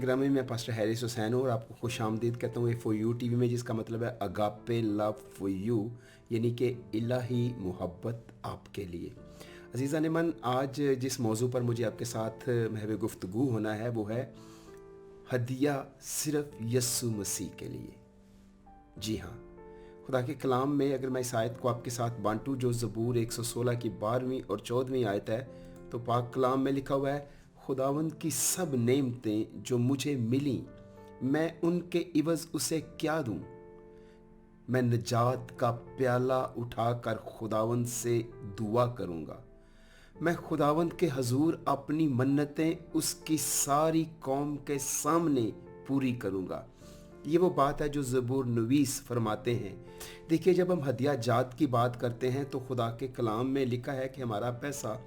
ग्रामी, मैं पास्टर हैरिस हुसैन हूँ और आपको खुशामदीद कहता हूँ फॉर यू टीवी में, जिसका मतलब है अगापे लव फॉर यू, यानी कि इलाही मोहब्बत आपके लिए। अजीज़ा ने मन, आज जिस मौजू पर मुझे आपके साथ महव गुफ्तगू होना है वो है हदिया सिर्फ यस्सु मसीह के लिए। जी हाँ, खुदा के कलाम में अगर मैं इस आयत को आपके साथ बांटूँ जो ज़बूर 116 की 12वीं और 14वीं आयत है, तो पाक कलाम में लिखा हुआ है, खुदावंद की सब नेमतें जो मुझे मिली मैं उनके इवज़ उसे क्या दूं। मैं निजात का प्याला उठाकर खुदावंद से दुआ करूंगा। मैं खुदावंद के हजूर अपनी मन्नतें उसकी सारी कौम के सामने पूरी करूंगा। ये वो बात है जो ज़बूर नवीस फरमाते हैं। देखिए, जब हम हदिया जात की बात करते हैं तो खुदा के कलाम में लिखा है कि हमारा पैसा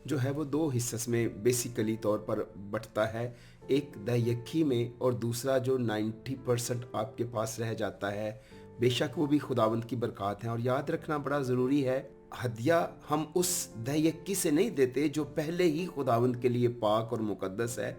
जो है वो दो हिस्से में बेसिकली तौर पर बंटता है, एक दहयक्की में और दूसरा जो 90% आपके पास रह जाता है, बेशक वो भी खुदावंद की बरकत है। और याद रखना बड़ा ज़रूरी है, हदिया हम उस दहयक्की से नहीं देते जो पहले ही खुदावंद के लिए पाक और मुकद्दस है।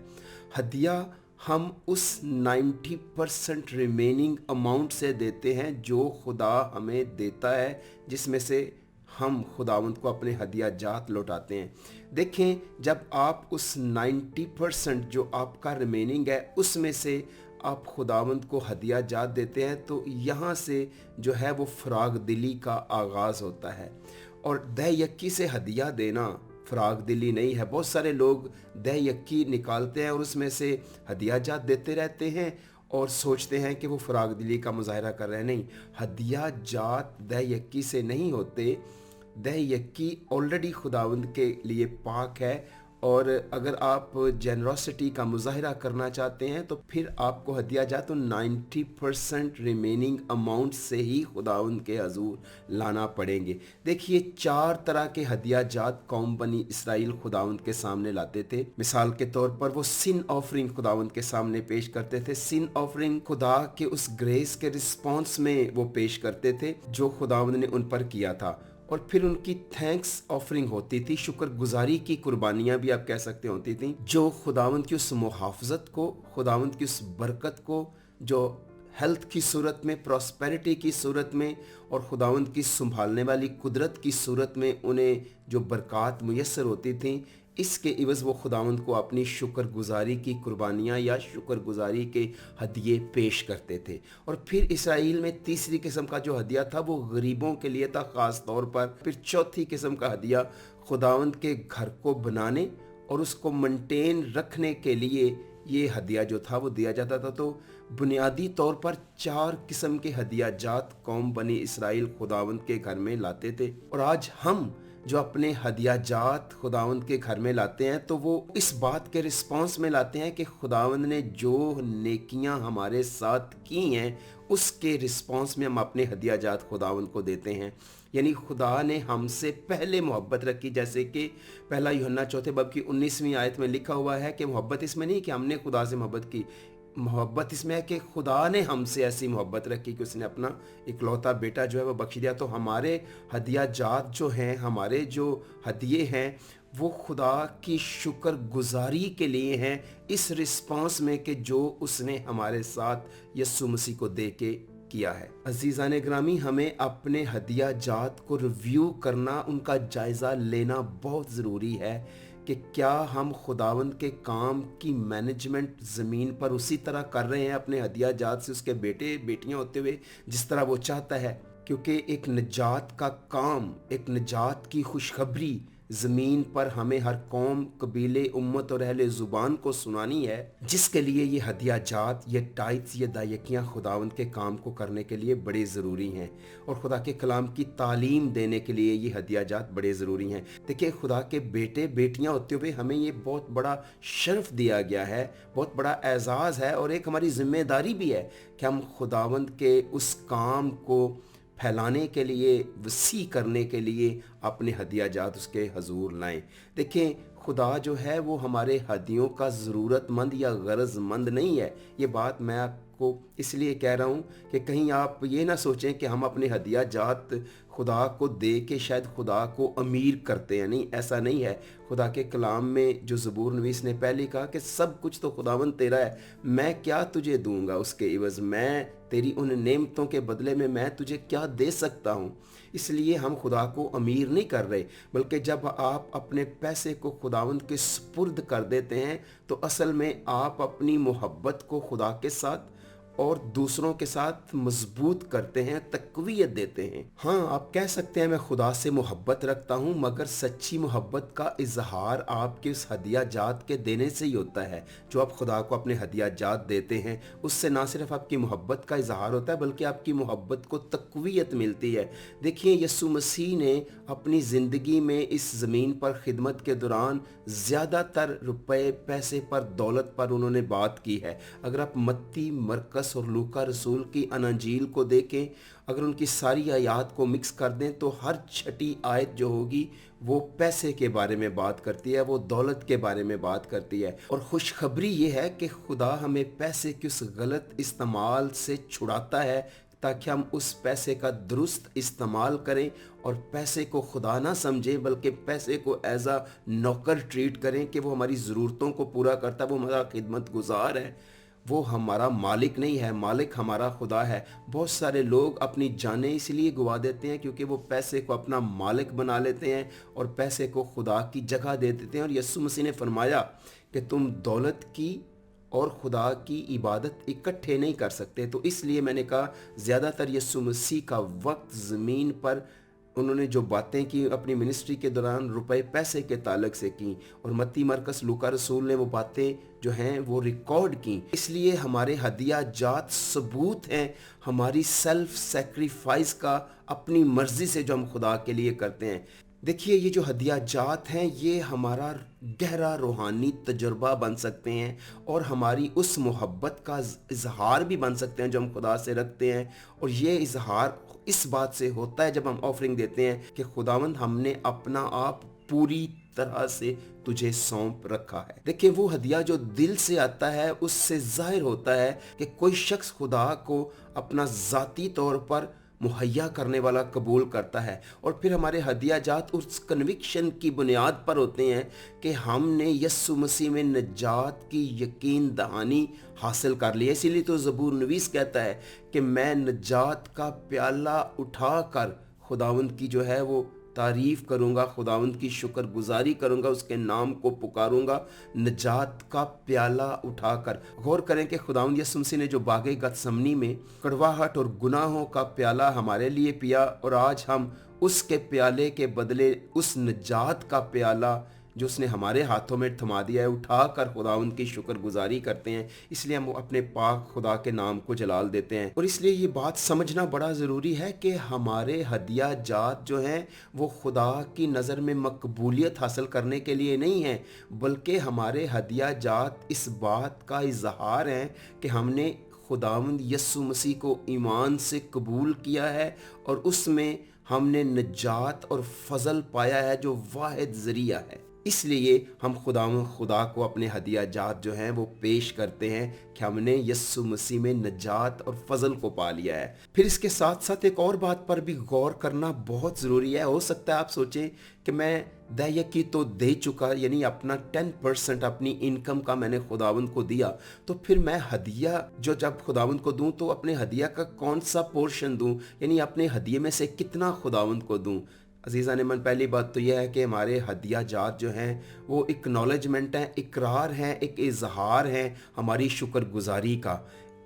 हदिया हम उस 90% रिमेनिंग अमाउंट से देते हैं जो खुदा हमें देता है, जिसमें से हम खुदावंद को अपने हदिया जात लौटाते हैं। देखें, जब आप उस 90% जो आपका रिमेनिंग है उसमें से आप खुदावंद को हदिया जात देते हैं, तो यहाँ से जो है वो फराग दिली का आगाज़ होता है। और दहयक्की से हदिया देना फराग दिली नहीं है। बहुत सारे लोग दहयक्की निकालते हैं और उसमें से हदिया जात देते रहते हैं और सोचते हैं कि वो फराग दिली का मुजाहरा कर रहे हैं। नहीं, हदिया जात दहयक्की से नहीं होते। दहयक्की ऑलरेडी खुदावंद के लिए पाक है, और अगर आप जेनरोसिटी का मुजाहरा करना चाहते हैं तो फिर आपको हदिया जात तो 90% रिमेनिंग अमाउंट से ही खुदावंद के हजूर लाना पड़ेंगे। देखिए, 4 तरह के हदिया जात कौम बनी इसराइल खुदावंद के सामने लाते थे। मिसाल के तौर पर वो सिन ऑफरिंग खुदावंद के सामने पेश करते थे। सिन ऑफरिंग खुदा के उस ग्रेस के रिस्पॉन्स में वो पेश करते थे जो खुदावंद ने उन पर किया था। और फिर उनकी थैंक्स ऑफरिंग होती थी, शुक्रगुजारी की कुर्बानियां भी आप कह सकते होती थी, जो खुदावंद की उस मुहाफ़ज़त को, खुदावंद की उस बरकत को, जो हेल्थ की सूरत में, प्रॉस्पेरिटी की सूरत में और खुदावंद की संभालने वाली कुदरत की सूरत में उन्हें जो बरकत मुयस्सर होती थी, इसके इवज़ वो खुदावंद को अपनी शुक्रगुजारी की कुर्बानियाँ या शुक्रगुजारी के हदिये पेश करते थे। और फिर इसराइल में तीसरी किस्म का जो हदिया था वो गरीबों के लिए था ख़ास तौर पर। फिर चौथी किस्म का हदिया खुदावंद के घर को बनाने और उसको मेंटेन रखने के लिए ये हदिया जो था वो दिया जाता था। तो बुनियादी तौर पर 4 किस्म के हदिया जात कौम बनी इसराइल खुदावंद के घर में लाते थे। और आज हम जो अपने हदिया जात खुदावंद के घर में लाते हैं तो वो इस बात के रिस्पांस में लाते हैं कि खुदावंद ने जो नेकियां हमारे साथ की हैं उसके रिस्पांस में हम अपने हदिया जात खुदावंद को देते हैं। यानी खुदा ने हमसे पहले मोहब्बत रखी, जैसे कि पहला यूहन्ना 4 बाब की 19वीं आयत में लिखा हुआ है कि मोहब्बत इसमें नहीं कि हमने खुदा से मोहब्बत की, मोहब्बत इसमें है कि खुदा ने हमसे ऐसी मोहब्बत रखी कि उसने अपना इकलौता बेटा जो है वो बख्श दिया। तो हमारे हदिया जात जो हैं, हमारे जो हदिये हैं, वो खुदा की शुक्रगुजारी के लिए हैं, इस रिस्पांस में कि जो उसने हमारे साथ यस्सु मसीह को दे के किया है। अजीज़ान ग्रामी, हमें अपने हदिया जात को रिव्यू करना, उनका जायज़ा लेना बहुत ज़रूरी है कि क्या हम खुदावंद के काम की मैनेजमेंट ज़मीन पर उसी तरह कर रहे हैं अपने हदिया जात से उसके बेटे बेटियां होते हुए जिस तरह वो चाहता है। क्योंकि एक निजात का काम, एक निजात की खुशखबरी ज़मीन पर हमें हर कौम, कबीले, उम्मत और अहले ज़ुबान को सुनानी है, जिसके लिए ये हदिया जात, ये टाइट्स, ये दायकियाँ खुदावंद के काम को करने के लिए बड़े ज़रूरी हैं। और खुदा के कलाम की तालीम देने के लिए ये हदिया जात बड़े ज़रूरी हैं। देखिए, खुदा के बेटे बेटियाँ होते हुए हमें ये बहुत बड़ा शर्फ दिया गया है, बहुत बड़ा एजाज़ है और एक हमारी ज़िम्मेदारी भी है कि हम खुदावंद के उस काम को फैलाने के लिए, वसी करने के लिए अपने हदिया जात उसके हजूर लाएं। देखें, खुदा जो है वो हमारे हदियों का ज़रूरतमंद या गरजमंद नहीं है। ये बात मैं आपको इसलिए कह रहा हूँ कि कहीं आप ये ना सोचें कि हम अपने हदिया जात खुदा को दे के शायद खुदा को अमीर करते हैं, नहीं, ऐसा नहीं है। खुदा के कलाम में जो ज़बूर नवीस ने पहले कहा कि सब कुछ तो खुदावंद तेरा है, मैं क्या तुझे दूंगा उसके इवज़, मैं तेरी उन नेमतों के बदले में मैं तुझे क्या दे सकता हूँ। इसलिए हम खुदा को अमीर नहीं कर रहे, बल्कि जब आप अपने पैसे को खुदावंद के सुपुर्द कर देते हैं तो असल में आप अपनी मोहब्बत को खुदा के साथ और दूसरों के साथ मजबूत करते हैं, तक़वियत देते हैं। हाँ, आप कह सकते हैं मैं खुदा से मोहब्बत रखता हूँ, मगर सच्ची मोहब्बत का इजहार आपके उस हदिया जात के देने से ही होता है। जो आप खुदा को अपने हदिया जात देते हैं, उससे ना सिर्फ आपकी मोहब्बत का इजहार होता है, बल्कि आपकी मोहब्बत को तक़वियत मिलती है। देखिए, यीशु मसीह ने अपनी ज़िंदगी में इस ज़मीन पर खिदमत के दौरान ज़्यादातर रुपए, पैसे पर, दौलत पर उन्होंने बात की है। अगर आप मत्ती, मरकस और लूका रसूल की अनजील को देखें, अगर उनकी सारी आयत को मिक्स कर दें तो हर छठी आयत जो होगी वो पैसे के बारे में बात करती है, वो दौलत के बारे में बात करती है। और खुशखबरी ये है कि खुदा हमें पैसे के उस गलत इस्तेमाल से छुड़ाता है, ताकि हम उस पैसे का दुरुस्त इस्तेमाल करें और पैसे को खुदा ना समझें, बल्कि पैसे को एज आ नौकर ट्रीट करें कि वो हमारी ज़रूरतों को पूरा करता है, वो हमारा खिदमत गुजार है, वो हमारा मालिक नहीं है। मालिक हमारा खुदा है। बहुत सारे लोग अपनी जानें इसलिए गवा देते हैं क्योंकि वो पैसे को अपना मालिक बना लेते हैं और पैसे को खुदा की जगह दे देते हैं। और यीशु मसीह ने फरमाया कि तुम दौलत की और खुदा की इबादत इकट्ठे नहीं कर सकते। तो इसलिए मैंने कहा, ज़्यादातर यीशु मसीह का वक्त ज़मीन पर उन्होंने जो बातें की अपनी मिनिस्ट्री के दौरान रुपए पैसे के ताल्लुक से की, और मत्ती, मरकस, लूका रसूल ने वो बातें जो हैं वो रिकॉर्ड की। इसलिए हमारे हदिया जात सबूत हैं हमारी सेल्फ सेक्रीफाइस का, अपनी मर्ज़ी से जो हम खुदा के लिए करते हैं। देखिए, ये जो हदिया जात हैं ये हमारा गहरा रूहानी तजुर्बा बन सकते हैं और हमारी उस मोहब्बत का इजहार भी बन सकते हैं जो हम खुदा से रखते हैं। और ये इजहार इस बात से होता है जब हम ऑफरिंग देते हैं कि खुदावंद हमने अपना आप पूरी तरह से तुझे सौंप रखा है। देखिए, वो हदिया जो दिल से आता है उससे जाहिर होता है कि कोई शख्स खुदा को अपना ज़ाती तौर पर मुहैया करने वाला कबूल करता है। और फिर हमारे हदिया जात उस कन्विक्शन की बुनियाद पर होते हैं कि हमने यीशु मसीह में नजात की यकीन दहानी हासिल कर ली है। इसीलिए तो ज़बूर नवीस कहता है कि मैं नजात का प्याला उठाकर खुदावंद की जो है वो तारीफ़ करूँगा, खुदावंद की शुक्रगुजारी करूँगा, उसके नाम को पुकारूँगा नजात का प्याला उठाकर। गौर करें कि खुदावंद यीशु मसीह ने जो बागे गतसमनी में कड़वाहट और गुनाहों का प्याला हमारे लिए पिया, और आज हम उसके प्याले के बदले उस नजात का प्याला जो उसने हमारे हाथों में थमा दिया है उठाकर खुदावंद की शुक्रगुजारी करते हैं। इसलिए हम अपने पाक खुदा के नाम को जलाल देते हैं। और इसलिए ये बात समझना बड़ा ज़रूरी है कि हमारे हदिया जात जो हैं वो खुदा की नज़र में मकबूलियत हासिल करने के लिए नहीं हैं, बल्कि हमारे हदिया जात इस बात का इजहार है कि हमने खुदावंद यीशु मसीह को ईमान से कबूल किया है और उसमें हमने नजात और फजल पाया है जो वाहिद ज़रिया है। इसलिए हम खुदा को अपने हदिया जात जो हैं वो पेश करते हैं कि हमने यीशु मसीह में नजात और फजल को पा लिया है। फिर इसके साथ साथ एक और बात पर भी गौर करना बहुत ज़रूरी है। हो सकता है आप सोचें कि मैं दयकी तो दे चुका, यानी अपना 10% अपनी इनकम का मैंने खुदावंद को दिया, तो फिर मैं हदिया जो जब खुदावंद को दूं तो अपने हदिया का कौन सा पोर्शन दूं, यानी अपने हदिये में से कितना खुदावंद को दूं। अजीज़ा ने मन, पहली बात तो यह है कि हमारे हदिया जात जो हैं वो एक्नॉलेजमेंट हैं, इकरार हैं, एक इजहार हैं हमारी शुक्रगुजारी का,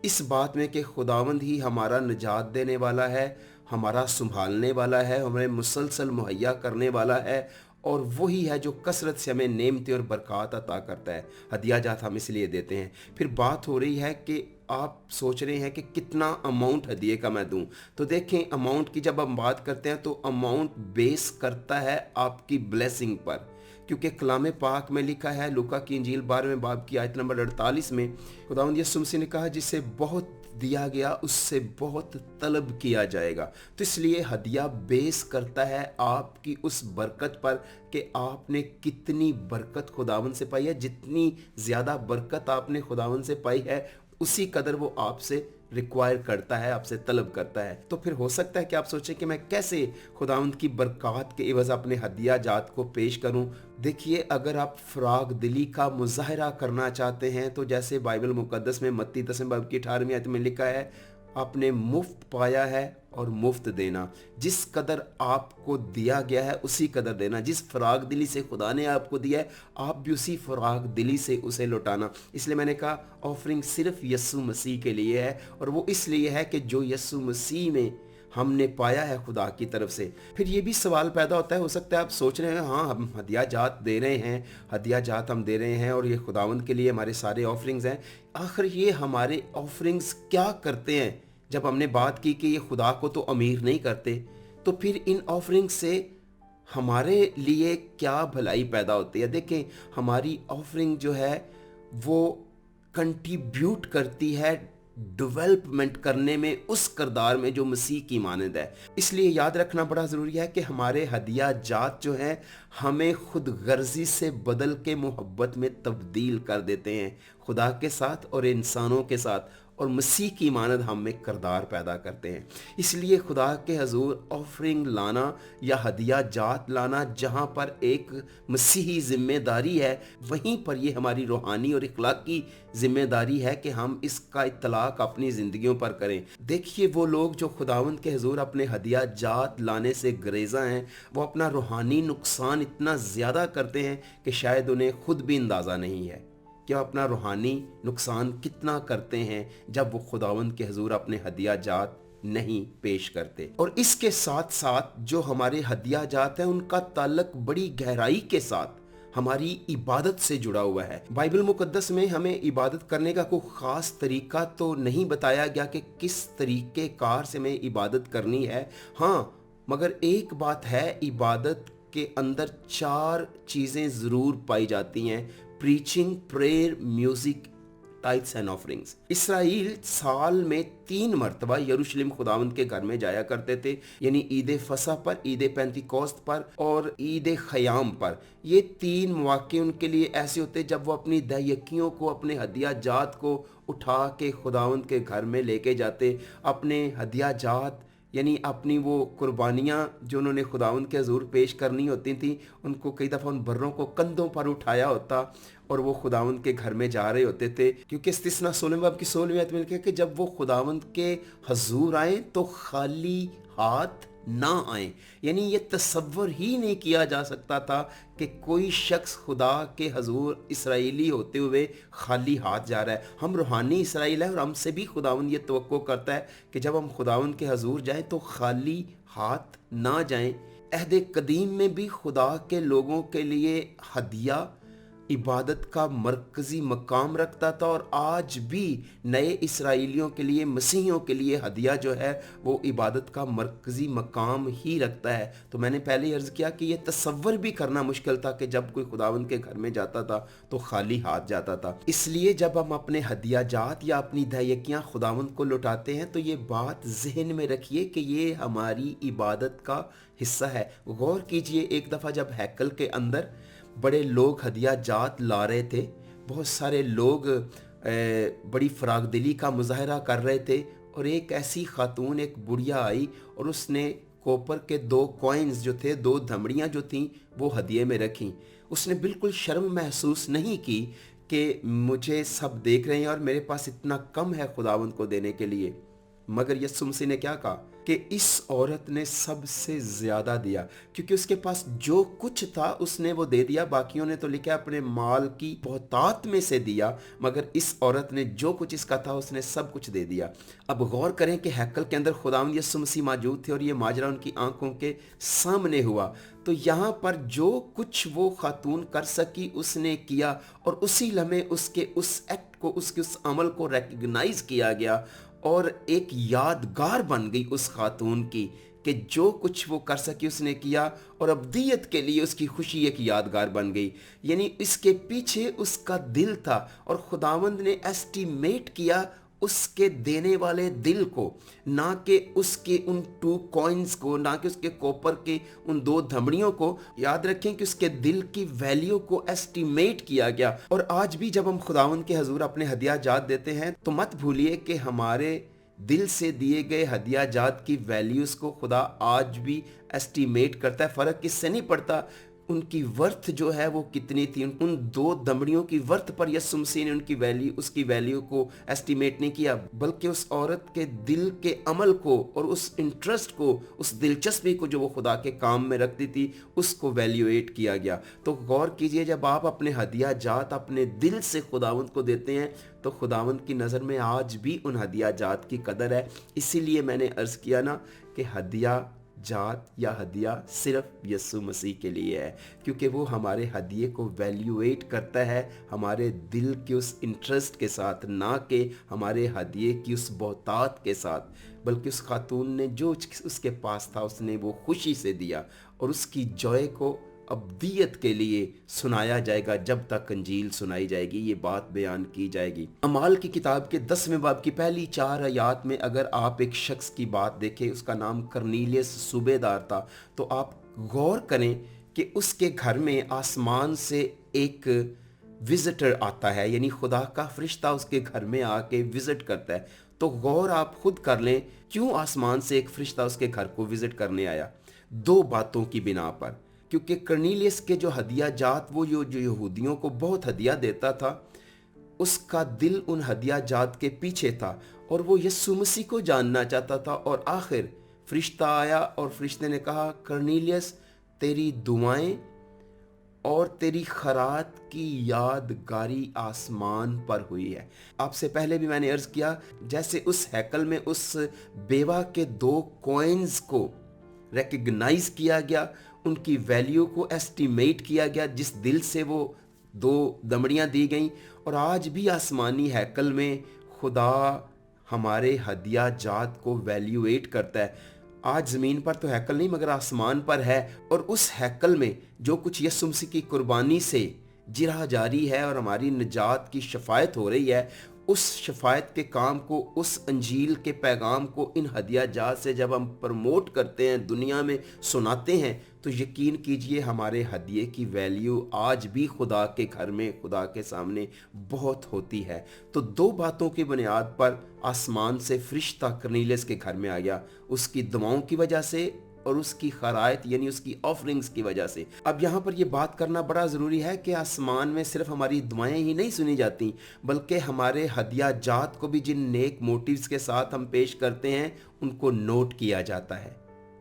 इस बात में कि खुदावंद ही हमारा निजात देने वाला है, हमारा संभालने वाला है, हमें मुसलसल मुहैया करने वाला है, और वही है जो कसरत से हमें नेमतें और बरक़ात अता करता है। हदिया जात हम इसलिए देते हैं। फिर बात हो रही है कि आप सोच रहे हैं कि कितना अमाउंट हदिये का मैं दूं, तो देखें, अमाउंट की जब हम बात करते हैं तो अमाउंट बेस करता है आपकी ब्लेसिंग पर, क्योंकि कलाम पाक में लिखा है, लूका की इंजील 12वें बाब की आयत नंबर 48 में खुदावंद यीशु मसीह ने कहा, जिसे बहुत दिया गया उससे बहुत तलब किया जाएगा। तो इसलिए हदिया बेस करता है आपकी उस बरकत पर कि आपने कितनी बरकत खुदावंद से पाई है। जितनी ज़्यादा बरकत आपने खुदावंद से पाई है उसी कदर वो आपसे रिक्वायर करता है, आपसे तलब करता है। तो फिर हो सकता है कि आप सोचें कि मैं कैसे खुदावंद की बरक़ात के एवज़ अपने हदिया जात को पेश करूं। देखिए, अगर आप फ़राग़ दिली का मुज़ाहरा करना चाहते हैं तो जैसे बाइबल मुक़द्दस में मत्ती 10वें बाब की 18वीं आयत में लिखा है, आपने मुफ्त पाया है और मुफ्त देना। जिस कदर आपको दिया गया है उसी कदर देना। जिस फ़राग़ दिली से खुदा ने आपको दिया है, आप भी उसी फ़राग़ दिली से उसे लौटाना। इसलिए मैंने कहा ऑफरिंग सिर्फ यीशु मसीह के लिए है, और वो इसलिए है कि जो यीशु मसीह में हमने पाया है खुदा की तरफ से। फिर ये भी सवाल पैदा होता है, हो सकता है आप सोच रहे हैं हाँ हम हदिया जात दे रहे हैं, हदिया जात हम दे रहे हैं और ये खुदावंद के लिए हमारे सारे ऑफरिंग्स हैं, आखिर ये हमारे ऑफरिंग्स क्या करते हैं? जब हमने बात की कि ये खुदा को तो अमीर नहीं करते, तो फिर इन ऑफरिंग से हमारे लिए क्या भलाई पैदा होती है? देखें, हमारी ऑफरिंग जो है वो कंट्रीब्यूट करती है डेवलपमेंट करने में उस किरदार में जो मसीह की मानद है। इसलिए याद रखना बड़ा ज़रूरी है कि हमारे हदिया जात जो हैं हमें खुद गर्जी से बदल के मोहब्बत में तब्दील कर देते हैं खुदा के साथ और इंसानों के साथ, और मसीह की मानद हम में किरदार पैदा करते हैं। इसलिए खुदा के हजूर ऑफरिंग लाना या हदिया जात लाना जहाँ पर एक मसीही ज़िम्मेदारी है, वहीं पर ये हमारी रूहानी और इखलाकी ज़िम्मेदारी है कि हम इसका इत्तलाक अपनी ज़िंदगियों पर करें। देखिए, वो लोग जो खुदावंद के हजूर अपने हदिया जात लाने से गुरेज़ा हैं, वो अपना रूहानी नुकसान इतना ज़्यादा करते हैं कि शायद उन्हें खुद भी अंदाज़ा नहीं है कि वो अपना रूहानी नुकसान कितना करते हैं जब वो खुदावंद के हजूर अपने हदिया जात नहीं पेश करते। और इसके साथ साथ जो हमारे हदिया जात हैं उनका ताल्लुक बड़ी गहराई के साथ हमारी इबादत से जुड़ा हुआ है। बाइबल मुकद्दस में हमें इबादत करने का कोई ख़ास तरीका तो नहीं बताया गया कि किस तरीके कार से हमें इबादत करनी है। हाँ, मगर एक बात है, इबादत के अंदर 4 चीज़ें ज़रूर पाई जाती हैं: preaching, prayer, music, tithes and offerings. Israel साल में 3 मरतबा यरूशलेम खुदावंद के घर में जाया करते थे, यानी ईद फसह पर, ईद पेंतिकोस्त पर और ईद खयाम पर। ये 3 मौके उनके लिए ऐसे होते जब वो अपनी दहयकियों को, अपने हदिया जात को उठा के खुदावंद के घर में लेके जाते। अपने हदिया जात यानी अपनी वो कुर्बानियाँ जो उन्होंने खुदावंद के हजूर पेश करनी होती थी, उनको कई दफ़ा उन बर्रों को कंधों पर उठाया होता और वो खुदावंद के घर में जा रहे होते थे। क्योंकि इस्तिस्ना 16 बाब की 16वीं आयत में लिखा है कि जब वो खुदावंद के हजूर आए तो खाली हाथ ना आए। यानी ये तसव्वुर ही नहीं किया जा सकता था कि कोई शख्स खुदा के हजूर इसराइली होते हुए खाली हाथ जा रहा है। हम रूहानी इसराइल है और हमसे भी खुदावंद ये तवक्को करता है कि जब हम खुदावंद के हजूर जाएं तो खाली हाथ ना जाएं। अहद कदीम में भी खुदा के लोगों के लिए हदिया इबादत का मरकज़ी मकाम रखता था, और आज भी नए इसराइलियों के लिए, मसीहियों के लिए हदिया जो है वो इबादत का मरकज़ी मकाम ही रखता है। तो मैंने पहले अर्ज़ किया कि ये तसव्वुर भी करना मुश्किल था कि जब कोई खुदावंद के घर में जाता था तो खाली हाथ जाता था। इसलिए जब हम अपने हदिया जात या अपनी दहयकियाँ खुदावंद को लौटाते हैं तो ये बात जहन में रखिए कि ये हमारी इबादत का हिस्सा है। गौर कीजिए, एक दफ़ा जब हैकल के अंदर बड़े लोग हदिया जात ला रहे थे, बहुत सारे लोग बड़ी फ़राग़ दिली का मुज़ाहरा कर रहे थे, और एक ऐसी खातून, एक बुढ़िया आई और उसने कॉपर के 2 कॉइन्स जो थे, 2 धमड़ियाँ जो थीं, वो हदिये में रखीं। उसने बिल्कुल शर्म महसूस नहीं की कि मुझे सब देख रहे हैं और मेरे पास इतना कम है खुदावंद को देने के लिए। मगर यीशु मसीह ने क्या कहा कि इस औरत ने सबसे ज़्यादा दिया, क्योंकि उसके पास जो कुछ था उसने वो दे दिया। बाकियों ने तो लिखा अपने माल की बहुतात में से दिया, मगर इस औरत ने जो कुछ इसका था उसने सब कुछ दे दिया। अब गौर करें कि हैकल के अंदर खुदावंद यीशु मसीह मौजूद थे और ये माजरा उनकी आंखों के सामने हुआ। तो यहाँ पर जो कुछ वो खातून कर सकी उसने किया, और उसी लम्हे उसके उस एक्ट को, उसके उस अमल को रिकग्नाइज किया गया और एक यादगार बन गई उस खातून की कि जो कुछ वो कर सकी उसने किया, और अब्दियत के लिए उसकी खुशी एक यादगार बन गई। यानी इसके पीछे उसका दिल था, और खुदावंद ने एस्टीमेट किया उसके देने वाले दिल को, ना कि उसके उन 2 कॉइन्स को, ना कि उसके कॉपर के उन 2 धमड़ियों को। याद रखें कि उसके दिल की वैल्यू को एस्टीमेट किया गया। और आज भी जब हम खुदावंद के हजूर अपने हदिया जात देते हैं तो मत भूलिए कि हमारे دل سے دیے گئے ہدیہ جات کی ویلیوز کو خدا آج بھی ایسٹیمیٹ کرتا ہے. فرق کس سے نہیں پڑتا ان کی ورتھ جو ہے وہ کتنی تھی. ان دو دمڑیوں کی ورتھ پر یسوع مسیح نے اس کی ویلیو کو ایسٹیمیٹ نہیں کیا، بلکہ اس عورت کے دل کے عمل کو اور اس انٹرسٹ کو، اس دلچسپی کو جو وہ خدا کے کام میں رکھتی تھی، اس کو ویلیویٹ کیا گیا. تو غور کیجئے، جب آپ اپنے ہدیہ جات اپنے دل سے خداوند کو دیتے ہیں تو خداوند کی نظر میں آج بھی ان ہدیہ جات کی قدر ہے. اسی لیے میں نے عرض کیا نا کہ ہدیہ جات یا ہدیہ صرف یسوع مسیح کے لیے ہے، کیونکہ وہ ہمارے ہدیے کو ویلیویٹ کرتا ہے ہمارے دل کے اس انٹرسٹ کے ساتھ، نہ کہ ہمارے ہدیے کی اس بہتات کے ساتھ. بلکہ اس خاتون نے جو اس کے پاس تھا اس نے وہ خوشی سے دیا، اور اس کی جوائے کو ابدیت کے لیے سنایا جائے گا. جب تک انجیل سنائی جائے گی، یہ بات بیان کی جائے گی. اعمال کی کتاب کے 10ویں باب کی پہلی 4 آیات میں اگر آپ ایک شخص کی بات دیکھیں، اس کا نام کرنیلیس صوبیدار تھا، تو آپ غور کریں کہ اس کے گھر میں آسمان سے ایک وزٹر آتا ہے، یعنی خدا کا فرشتہ اس کے گھر میں آ کے وزٹ کرتا ہے. تو غور آپ خود کر لیں، کیوں آسمان سے ایک فرشتہ اس کے گھر کو وزٹ کرنے آیا؟ 2 باتوں کی بنا پر. کیونکہ کرنیلیس کے جو ہدیہ جات، وہ جو یہودیوں کو بہت ہدیہ دیتا تھا، اس کا دل ان ہدیہ جات کے پیچھے تھا، اور وہ یسوع مسیح کو جاننا چاہتا تھا. اور آخر فرشتہ آیا اور فرشتے نے کہا، کرنیلیس تیری دعائیں اور تیری خیرات کی یادگاری آسمان پر ہوئی ہے. آپ سے پہلے بھی میں نے عرض کیا، جیسے اس ہیکل میں اس بیوہ کے 2 کوئنز کو ریکگنائز کیا گیا، ان کی ویلیو کو ایسٹیمیٹ کیا گیا جس دل سے وہ 2 دمڑیاں دی گئیں. اور آج بھی آسمانی ہیکل میں خدا ہمارے ہدیہ جات کو ویلیویٹ کرتا ہے. آج زمین پر تو ہیکل نہیں مگر آسمان پر ہے، اور اس ہیکل میں جو کچھ یسوع مسیح کی قربانی سے جرح جاری ہے اور ہماری نجات کی شفاعت ہو رہی ہے، اس شفاعت کے کام کو، اس انجیل کے پیغام کو ان ہدیہ جات سے جب ہم پروموٹ کرتے ہیں، دنیا میں سناتے ہیں، تو یقین کیجئے ہمارے ہدیے کی ویلیو آج بھی خدا کے گھر میں، خدا کے سامنے بہت ہوتی ہے. تو 2 باتوں کی بنیاد پر آسمان سے فرشتہ کرنیلیس کے گھر میں آ گیا، اس کی دعاؤں کی وجہ سے اور اس کی خیرات یعنی اس کی آفرنگز کی وجہ سے. اب یہاں پر یہ بات کرنا بڑا ضروری ہے کہ آسمان میں صرف ہماری دعائیں ہی نہیں سنی جاتی، بلکہ ہمارے ہدیہ جات کو بھی جن نیک موٹیوز کے ساتھ ہم پیش کرتے ہیں ان کو نوٹ کیا جاتا ہے.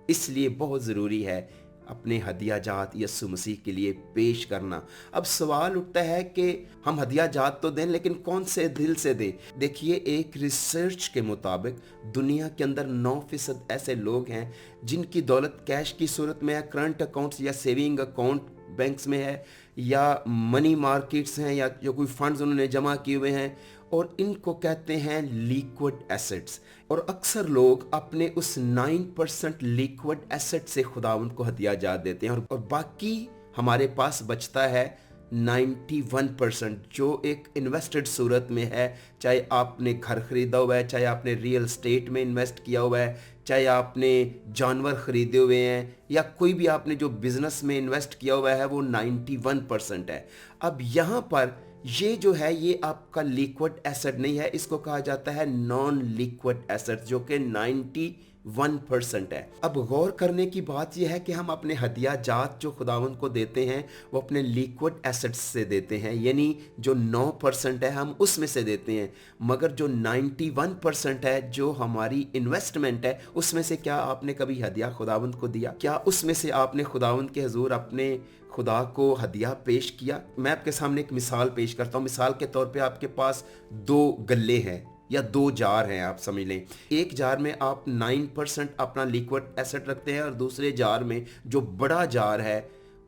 اس لیے بہت ضروری ہے اپنے ہدیہ جات یسوع مسیح کے لیے پیش کرنا. اب سوال اٹھتا ہے کہ ہم ہدیہ جات تو دیں، لیکن کون سے دل سے دیں؟ دیکھیے، ایک ریسرچ کے مطابق دنیا کے اندر 9% ایسے لوگ ہیں جن کی دولت کیش کی صورت میں ہے، کرنٹ اکاؤنٹس یا سیونگ اکاؤنٹ بینکس میں ہے، یا منی مارکیٹس ہیں، یا جو کوئی فنڈز انہوں نے جمع کیے ہوئے ہیں، اور ان کو کہتے ہیں لیکوڈ ایسٹس. اور اکثر لوگ اپنے اس 9% لیکوڈ ایسٹ سے خداوند کو ہدیہ جات دیتے ہیں، اور باقی ہمارے پاس بچتا ہے 91% جو ایک انویسٹڈ صورت میں ہے. چاہے آپ نے گھر خریدا ہوا ہے، چاہے آپ نے ریئل اسٹیٹ میں انویسٹ کیا ہوا ہے، چاہے آپ نے جانور خریدے ہوئے ہیں، یا کوئی بھی آپ نے جو بزنس میں انویسٹ کیا ہوا ہے، وہ 91% ہے. اب یہاں پر یہ جو ہے، یہ آپ کا لیکوڈ ایسٹ نہیں ہے، اس کو کہا جاتا ہے نان لیکوڈ ایسٹ، جو کہ 91% ہے. اب غور کرنے کی بات یہ ہے کہ ہم اپنے ہدیہ جات جو خداوند کو دیتے ہیں وہ اپنے لیکوڈ ایسٹس سے دیتے ہیں، یعنی جو 9% ہے ہم اس میں سے دیتے ہیں، مگر جو 91% ہے جو ہماری انویسٹمنٹ ہے، اس میں سے کیا آپ نے کبھی ہدیہ خداوند کو دیا؟ کیا اس میں سے آپ نے خداوند کے حضور اپنے خدا کو ہدیہ پیش کیا؟ میں آپ کے سامنے ایک مثال پیش کرتا ہوں. مثال کے طور پہ آپ کے پاس 2 گلے ہیں یا 2 جار ہیں، آپ سمجھ لیں. ایک جار میں آپ 9% اپنا لیکوڈ ایسٹ رکھتے ہیں، اور دوسرے جار میں جو بڑا جار ہے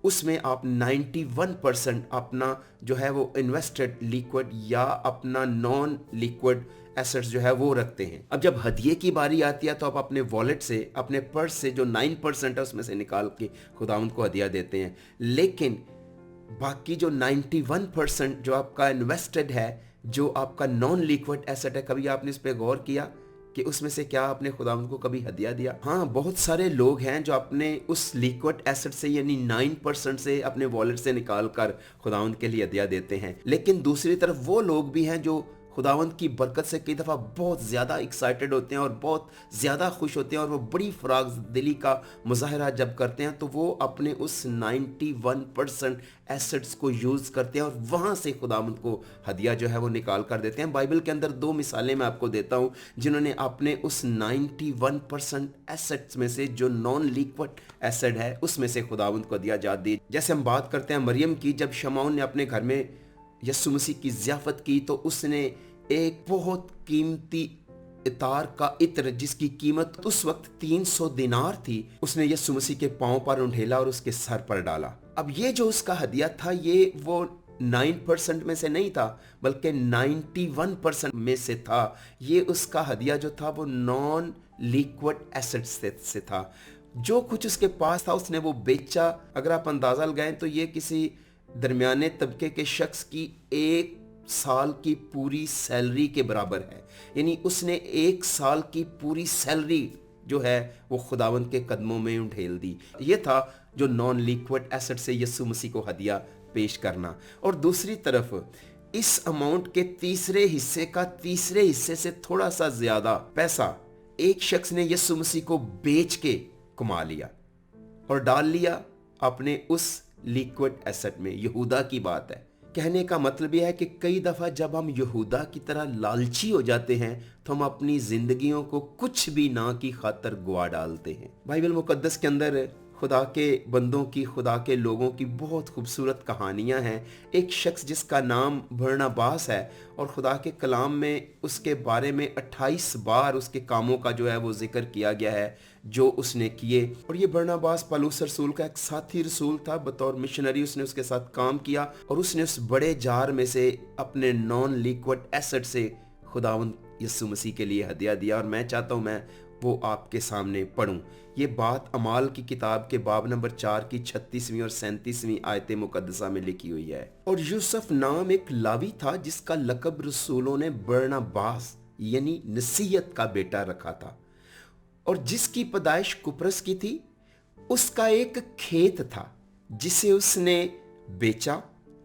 اس میں آپ 91% اپنا جو ہے وہ انویسٹڈ لیکوڈ یا اپنا نان لیکوڈ ایسٹس جو ہے وہ رکھتے ہیں. اب جب ہدیے کی باری آتی ہے تو آپ اپنے والیٹ سے، اپنے پرس سے جو 9% ہے اس میں سے نکال کے خداوند کو ہدیہ دیتے ہیں. لیکن باقی جو 91% جو آپ کا انویسٹڈ ہے، جو آپ کا نان لیکوڈ ایسٹ ہے، کبھی آپ نے اس پہ غور کیا کہ اس میں سے کیا آپ نے خداوند کو کبھی ہدیہ دیا؟ ہاں، بہت سارے لوگ ہیں جو اپنے اس لیکوڈ ایسٹ سے یعنی 9% سے اپنے والیٹ سے نکال کر خداوند کے لیے ہدیہ دیتے ہیں. لیکن دوسری طرف وہ لوگ بھی ہیں جو खुदावंद की बरकत से कई दफ़ा बहुत ज़्यादा एक्साइटेड होते हैं और बहुत ज़्यादा खुश होते हैं, और वो बड़ी फराग दिली का मुजाहरा जब करते हैं तो वो अपने उस 91% एसेट्स को यूज़ करते हैं और वहाँ से खुदावंद को हदिया जो है वो निकाल कर देते हैं। बाइबल के अंदर 2 मिसालें मैं आपको देता हूँ जिन्होंने अपने उस 91% एसेट्स में से जो नॉन लिक्विड एसेट है उसमें से खुदावंद को हदिया जात दी। जैसे हम बात करते हैं मरियम की, जब शमौन ने अपने घर में यीशु मसीह की ज़ियाफ़त की तो उसने एक बहुत कीमती इतार का इत्र जिसकी कीमत उस वक्त 300 दिनार थी, उसने यीशु मसीह के पांव पर उंडेला और उसके सर पर डाला। अब ये जो उसका हदिया था ये वो 9% में से नहीं था बल्कि 91% में से था। ये उसका हदिया जो था वो नॉन लिक्विड एसेट्स से था। जो कुछ उसके पास था उसने वो बेचा। अगर आप अंदाज़ा लगाएं तो ये किसी दरमियाने तबके के शख्स की 1 साल की पूरी सैलरी के बराबर है। यानी उसने 1 साल की पूरी सैलरी जो है वो खुदावंद के कदमों में उंडेल दी। ये था जो नॉन लिक्विड एसेट से यीशु मसीह को हदिया पेश करना। और दूसरी तरफ इस अमाउंट के तीसरे हिस्से का तीसरे हिस्से से थोड़ा सा ज्यादा पैसा एक शख्स ने यीशु मसीह को बेच के कमा लिया और डाल लिया अपने उस लिक्विड एसेट में। यहूदा की बात है। कहने का मतलब यह है कि कई दफ़ा जब हम यहूदा की तरह लालची हो जाते हैं तो हम अपनी जिंदगियों को कुछ भी ना की खातर गुआ डालते हैं। बाइबल मुकद्दस के अंदर खुदा के बंदों की, खुदा के लोगों की बहुत खूबसूरत कहानियां हैं। एक शख्स जिसका नाम बरनबास है और खुदा के कलाम में उसके बारे में 28 बार उसके कामों का जो है वो जिक्र किया गया है जो उसने किए। और ये बरनबास पौलुस रसूल का एक साथी रसूल था। बतौर मिशनरी उसने उसके साथ काम किया और उसने उस बड़े जार में से अपने नॉन लिक्विड एसेट से खुदावंद यीशु मसीह के लिए हदिया दिया। और मैं चाहता हूँ मैं वो आपके सामने पढ़ूं। ये बात अमाल की किताब के बाब नंबर 4 की 36वीं और 37वीं आयत मुकद्दसा में लिखी हुई है। और यूसुफ नाम एक लावी था जिसका लकब रसूलों ने बरनबास यानी नसीहत का बेटा रखा था, और जिसकी पैदाइश कुप्रस की थी। उसका एक खेत था जिसे उसने बेचा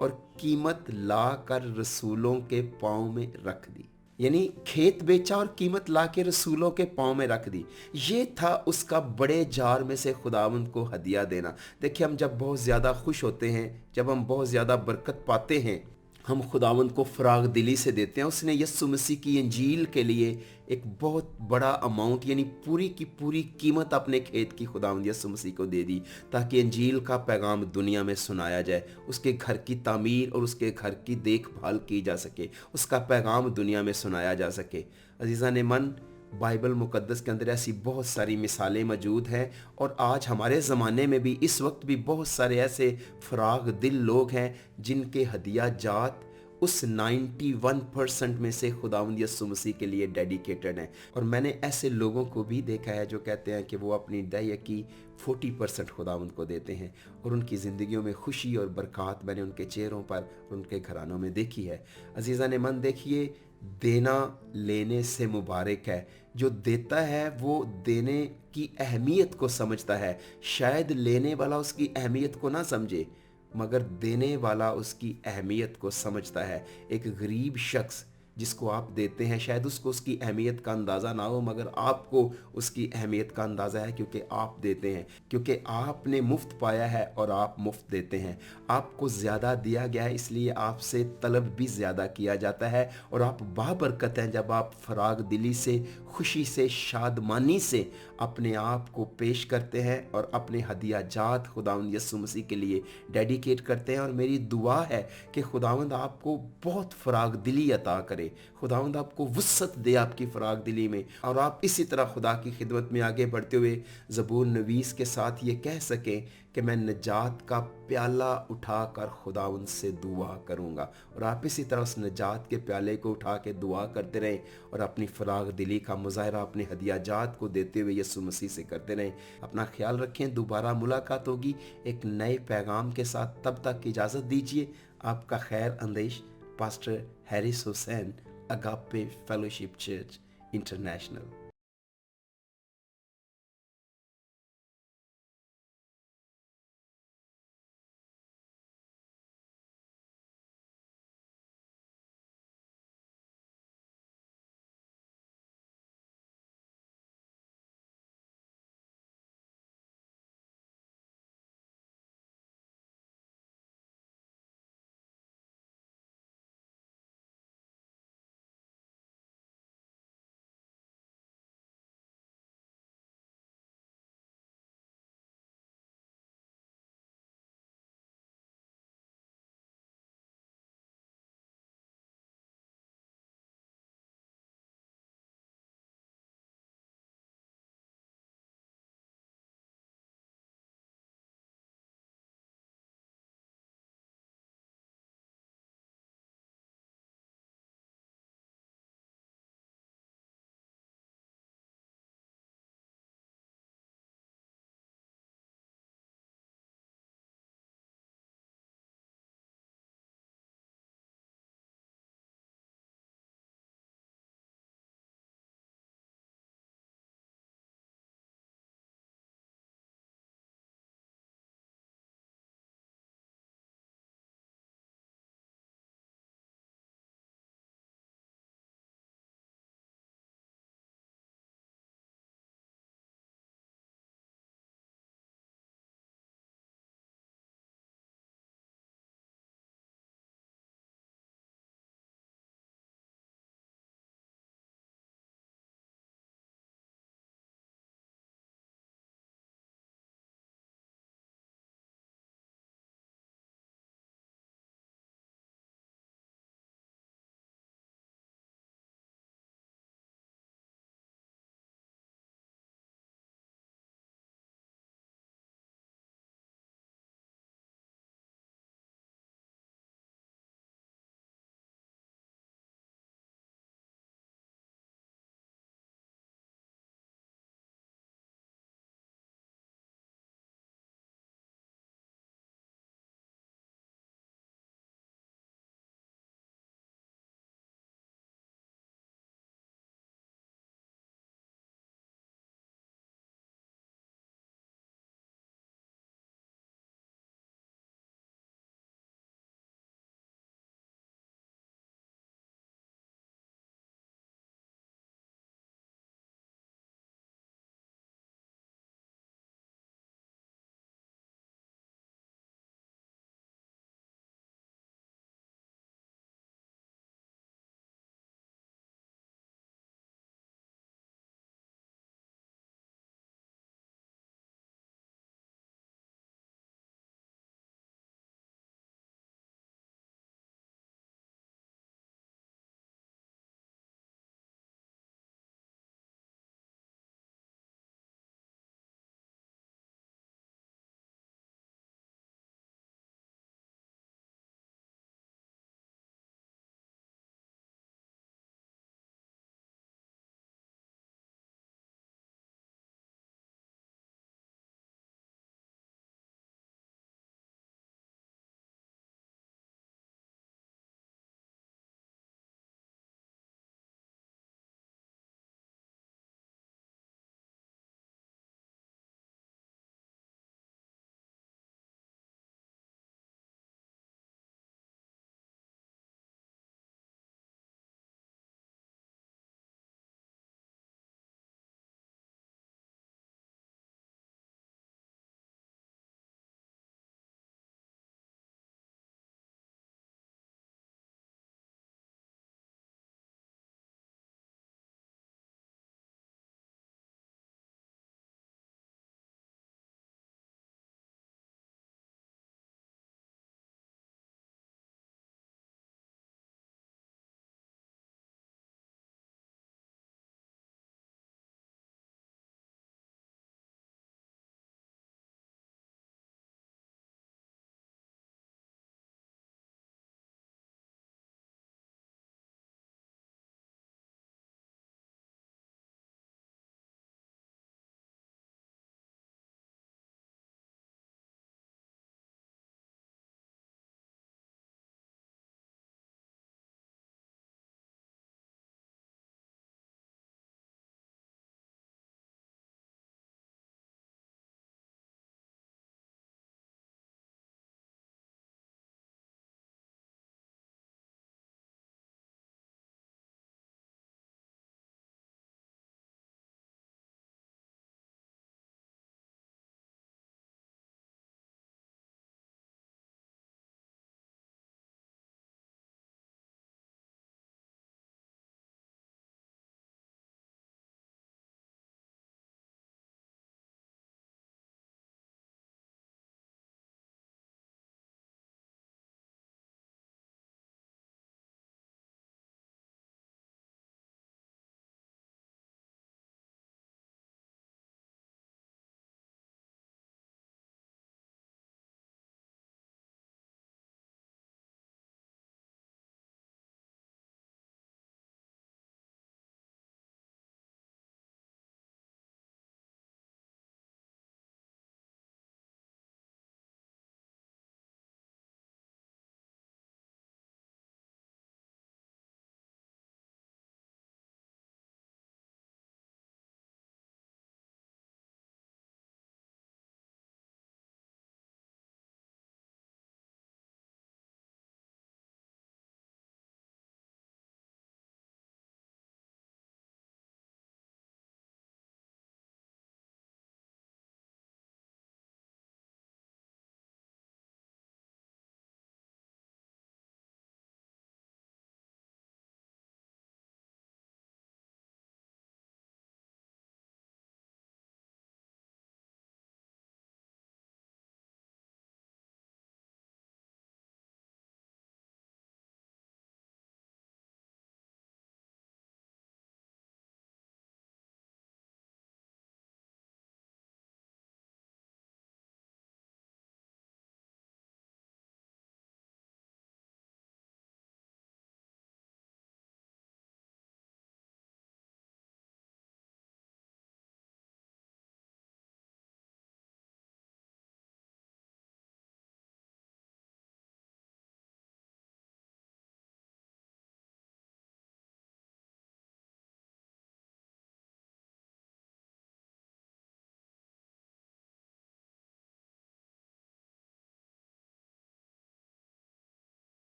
और कीमत ला कर रसूलों के पांव में रख दी। यानी खेत बेचा और कीमत ला के रसूलों के पांव में रख दी। ये था उसका बड़े जार में से खुदावंद को हदिया देना। देखिए, हम जब बहुत ज़्यादा खुश होते हैं, जब हम बहुत ज़्यादा बरकत पाते हैं, हम खुदावंद को फराग दिली से देते हैं। उसने यीशु मसीह की इंजील के लिए एक बहुत बड़ा अमाउंट यानी पूरी की पूरी कीमत अपने खेत की खुदावंद यीशु मसीह को दे दी ताकि इंजील का पैगाम दुनिया में सुनाया जाए, उसके घर की तामीर और उसके घर की देखभाल की जा सके, उसका पैगाम दुनिया में सुनाया जा सके। अजीज़ान मन, बाइबल मुकद्दस के अंदर ऐसी बहुत सारी मिसालें मौजूद हैं और आज हमारे ज़माने में भी इस वक्त भी बहुत सारे ऐसे फराग दिल लोग हैं जिनके हदिया जात उस 91% में से खुदावंद यीशु मसीह के लिए डेडिकेटेड हैं। और मैंने ऐसे लोगों को भी देखा है जो कहते हैं कि वो अपनी दया की 40% खुदावंद को देते हैं और उनकी ज़िंदगियों में खुशी और बरकत मैंने उनके चेहरों पर और उनके घरानों में देखी है। अजीज़ान मन, देखिए, देना लेने से मुबारक है। जो देता है वो देने की अहमियत को समझता है। शायद लेने वाला उसकी अहमियत को ना समझे मगर देने वाला उसकी अहमियत को समझता है। एक गरीब शख्स जिसको आप देते हैं शायद उसको उसकी अहमियत का अंदाज़ा ना हो मगर आपको उसकी अहमियत का अंदाज़ा है क्योंकि आप देते हैं, क्योंकि आपने मुफ्त पाया है और आप मुफ्त देते हैं। आपको ज़्यादा दिया गया है इसलिए आपसे तलब भी ज़्यादा किया जाता है और आप बाबरकत हैं जब आप फराग दिली से, खुशी से, शादमानी से अपने आप को पेश करते हैं और अपने हदिया जात खुदावंद यीशु मसीह के लिए डेडिकेट करते हैं। और मेरी दुआ है कि खुदावंद आपको बहुत फराग दिली अता करे, खुदावंद आपको वुसअत दे आपकी फराग दिली में और आप इसी तरह खुदा की खिदमत में आगे बढ़ते हुए ज़बूर नवीस के साथ ये कह सकें कि मैं नजात का प्याला उठाकर खुदावंद से दुआ करूंगा। और आप इसी तरह उस नजात के प्याले को उठा के दुआ करते रहें और अपनी फराग दिली का मुजाहरा अपने हदिया जात को देते हुए यीशु मसीह से करते रहें। अपना ख्याल रखें। दोबारा मुलाकात होगी एक नए पैगाम के साथ। तब तक इजाज़त दीजिए। आपका खैर अंदेश pastor Haris Hussain, Agape fellowship church international.